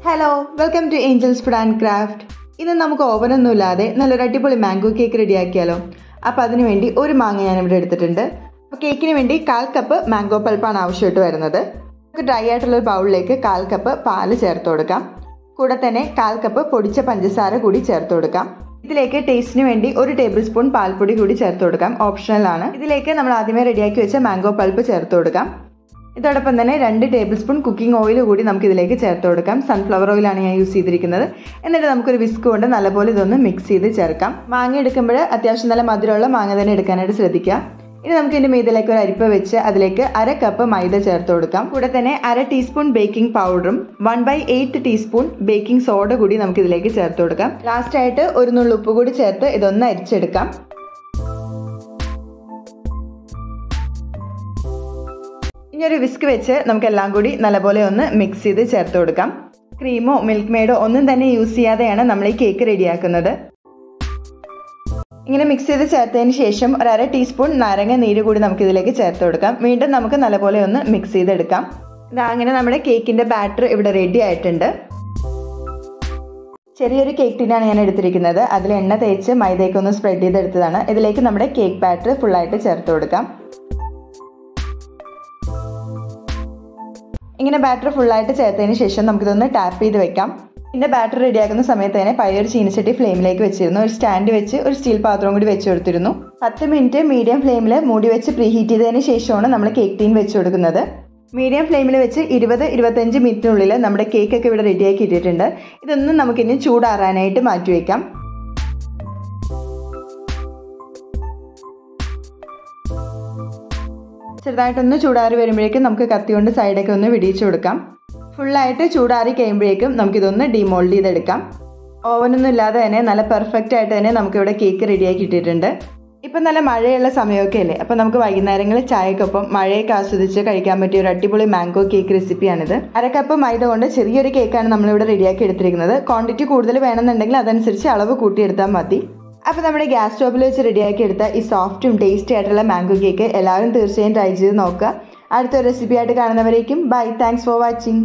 Hello, welcome to Angels Food and Craft. ഇന്ന് നമുക്ക് ഓവനൊന്നും ഇല്ലാതെ നല്ലൊരു അടിപൊളി മാംഗോ കേക്ക് റെഡിയാക്കിയാലോ. അപ്പോൾ അതിനു വേണ്ടി ഒരു മാങ്ങ ഞാനിവിടെ എടുത്തിട്ടുണ്ട്. അപ്പോൾ കേക്കിന് വേണ്ടി 1/4 കപ്പ് മാംഗോ പൾപ്പാണ് ആവശ്യമായിട്ട് വരുന്നത്. നമുക്ക് ഡ്രൈ ആയിട്ടുള്ള ഒരു ബൗളിലേക്ക് 1/4 കപ്പ് പാല് ചേർത്ത് കൊടുക്കാം. കൂടെ തന്നെ 1/4 കപ്പ് പൊടിച്ച പഞ്ചസാര കൂടി ചേർത്ത് കൊടുക്കാം. ഇതിലേക്ക് ടേസ്റ്റിന് വേണ്ടി 1 ടേബിൾ സ്പൂൺ പാൽപ്പൊടി കൂടി ചേർത്ത് കൊടുക്കാം, ഓപ്ഷണൽ ആണ്. ഇതിലേക്ക് നമ്മൾ ആദ്യമേ റെഡിയാക്കി വെച്ച മാംഗോ പൾപ്പ് ചേർത്ത് കൊടുക്കാം. ഇതോടൊപ്പം തന്നെ 2 ടേബിൾ സ്പൂൺ കുക്കിംഗ് ഓയിൽ കൂടി നമുക്ക് ഇതിലേക്ക് ചേർത്ത് കൊടുക്കാം. സൺഫ്ലവർ ഓയിലാണ് ഞാൻ യൂസ് ചെയ്തിരിക്കുന്നത്. എന്നിട്ട് നമുക്കൊരു വിസ്ക് കൊണ്ട് നല്ലപോലെ ഇതൊന്ന് മിക്സ് ചെയ്ത് ചേർക്കാം. മാങ്ങ എടുക്കുമ്പോൾ അത്യാവശ്യം നല്ല മധുരമുള്ള മാങ്ങ തന്നെ എടുക്കാനായിട്ട് ശ്രദ്ധിക്കുക. ഇനി നമുക്ക് ഇതിൻ്റെ മീതിലേക്ക് ഒരു അരിപ്പ വെച്ച് അതിലേക്ക് 1/2 കപ്പ് മൈദ ചേർത്ത് കൊടുക്കാം. കൂടെ തന്നെ 1/2 ടീസ്പൂൺ ബേക്കിംഗ് പൗഡറും 1/8 ടീസ്പൂൺ ബേക്കിംഗ് സോഡ കൂടി നമുക്ക് ഇതിലേക്ക് ചേർത്ത് കൊടുക്കാം. ലാസ്റ്റായിട്ട് ഒരു നുള്ളു ഉപ്പ് കൂടി ചേർത്ത് ഇതൊന്ന് അരിച്ചെടുക്കാം. ഇനി ഒരു വിസ്ക് വെച്ച് നമുക്കെല്ലാം കൂടി നല്ലപോലെ ഒന്ന് മിക്സ് ചെയ്ത് ചേർത്ത് കൊടുക്കാം. ക്രീമോ മിൽക്ക് മെയ്ഡോ ഒന്നും തന്നെ യൂസ് ചെയ്യാതെയാണ് നമ്മൾ ഈ കേക്ക് റെഡിയാക്കുന്നത്. ഇങ്ങനെ മിക്സ് ചെയ്ത് ചേർത്തതിന് ശേഷം 1/2 ടീസ്പൂൺ നാരങ്ങ നീര് കൂടി നമുക്ക് ഇതിലേക്ക് ചേർത്ത് കൊടുക്കാം. വീണ്ടും നമുക്ക് നല്ലപോലെ ഒന്ന് മിക്സ് ചെയ്തെടുക്കാം. അങ്ങനെ നമ്മുടെ കേക്കിൻ്റെ ബാറ്റർ ഇവിടെ റെഡി ആയിട്ടുണ്ട്. ചെറിയൊരു കേക്ക് ടിന്നാണ് ഞാൻ എടുത്തിരിക്കുന്നത്. അതിൽ എണ്ണ തേച്ച് മൈദയൊക്കെ ഒന്ന് സ്പ്രെഡ് ചെയ്തെടുത്തതാണ്. ഇതിലേക്ക് നമ്മുടെ കേക്ക് ബാറ്റർ ഫുള്ളായിട്ട് ചേർത്ത് കൊടുക്കാം. ഇങ്ങനെ ബാറ്റർ ഫുള്ളായിട്ട് ചേർത്തതിന് ശേഷം നമുക്കിതൊന്ന് ടാപ്പ് ചെയ്ത് വെക്കാം. ഇതിൻ്റെ ബാറ്റർ റെഡിയാക്കുന്ന സമയത്ത് തന്നെ പഴയ ഒരു ചീനച്ചട്ടി ഫ്ലെയിമിലേക്ക് വെച്ചിരുന്നു. ഒരു സ്റ്റാൻഡ് വെച്ച് ഒരു സ്റ്റീൽ പാത്രവും കൂടി വെച്ച് കൊടുത്തിരുന്നു. 10 മിനിറ്റ് മീഡിയം ഫ്ലെയിമിൽ മൂടി വെച്ച് പ്രീഹീറ്റ് ചെയ്തതിന് ശേഷമാണ് നമ്മൾ കേക്ക് ടീൻ വെച്ച് കൊടുക്കുന്നത്. മീഡിയം ഫ്ലെയിമിൽ വെച്ച് 20-25 മിനിറ്റിനുള്ളിൽ നമ്മുടെ കേക്കൊക്കെ ഇവിടെ റെഡിയാക്കി ഇട്ടിട്ടുണ്ട്. ഇതൊന്നും നമുക്കിനി ചൂടാറാനായിട്ട് മാറ്റി വയ്ക്കാം. ചെറുതായിട്ടൊന്ന് ചൂടാറി വരുമ്പോഴേക്കും നമുക്ക് കത്തി കൊണ്ട് സൈഡൊക്കെ ഒന്ന് വിടിയിച്ചു കൊടുക്കാം. ഫുള്ളായിട്ട് ചൂടാറി കഴിയുമ്പോഴേക്കും നമുക്കിതൊന്ന് ഡിമോൾഡ് ചെയ്തെടുക്കാം. ഓവനൊന്നും ഇല്ലാതെ തന്നെ നല്ല പെർഫെക്റ്റ് ആയിട്ട് തന്നെ നമുക്കിവിടെ കേക്ക് റെഡിയാക്കി ഇട്ടിട്ടുണ്ട്. ഇപ്പം നല്ല മഴയുള്ള സമയമൊക്കെ അല്ലേ, അപ്പോൾ നമുക്ക് വൈകുന്നേരങ്ങളിൽ ചായക്കൊപ്പം മഴയൊക്കെ ആസ്വദിച്ച് കഴിക്കാൻ പറ്റിയ ഒരു അടിപൊളി മാംഗോ കേക്ക് റെസിപ്പിയാണിത്. 1/2 കപ്പ് മൈദ കൊണ്ട് ചെറിയൊരു കേക്കാണ് നമ്മളിവിടെ റെഡിയാക്കി എടുത്തിരിക്കുന്നത്. ക്വാണ്ടിറ്റി കൂടുതൽ വേണമെന്നുണ്ടെങ്കിൽ അതനുസരിച്ച് അളവ് കൂട്ടിയെടുത്താൽ മതി. അപ്പോൾ നമ്മുടെ ഗ്യാസ് സ്റ്റോപ്പിൽ വെച്ച് റെഡിയാക്കി എടുത്ത ഈ സോഫ്റ്റും ടേസ്റ്റി ആയിട്ടുള്ള മാംഗോ കേക്ക് എല്ലാവരും തീർച്ചയായും ട്രൈ ചെയ്ത് നോക്കുക. അടുത്തൊരു റെസിപ്പി ആയിട്ട് കാണുന്നവരേക്കും ബൈ. Thanks for watching.